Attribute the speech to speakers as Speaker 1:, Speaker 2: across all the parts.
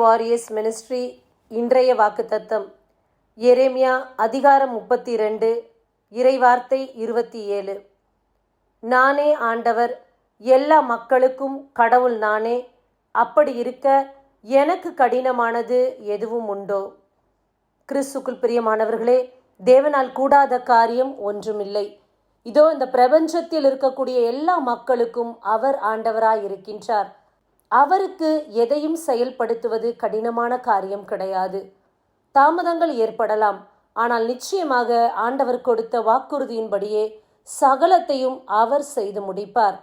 Speaker 1: Warriors ministry இன்றைய வாக்குத்தத்தம் எரேமியா அதிகாரம் 32 இறைவார்த்தை 27. நானே ஆண்டவர், எல்லா மக்களுக்கும் கடவுள் நானே. அப்படி இருக்க எனக்கு கடினமானது எதுவும் உண்டோ? கிறிஸ்துக்குள் பிரியமானவர்களே, தேவனால் கூடாத காரியம் ஒன்றுமில்லை. இதோ இந்த பிரபஞ்சத்தில் இருக்கக்கூடிய எல்லா மக்களுக்கும் அவர் ஆண்டவராய் இருக்கின்றார். அவருக்கு எதையும் செயல்படுத்துவது கடினமான காரியம் கிடையாது. தாமதங்கள் ஏற்படலாம், ஆனால் நிச்சயமாக ஆண்டவர் கொடுத்த வாக்குறுதியின்படியே சகலத்தையும் அவர் செய்து முடிப்பார்.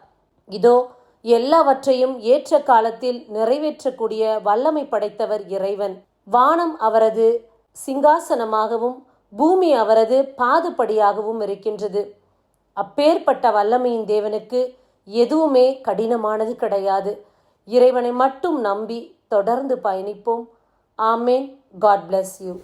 Speaker 1: இதோ எல்லாவற்றையும் ஏற்ற காலத்தில் நிறைவேற்றக்கூடிய வல்லமை படைத்தவர் இறைவன். வானம் அவரது சிங்காசனமாகவும் பூமி அவரது பாதப்படியாகவும் இருக்கின்றது. அப்பேற்பட்ட வல்லமையின் தேவனுக்கு எதுவுமே கடினமானது கிடையாது. இறைவனை மட்டும் நம்பி தொடர்ந்து பயணிப்போம். ஆமேன். God bless you.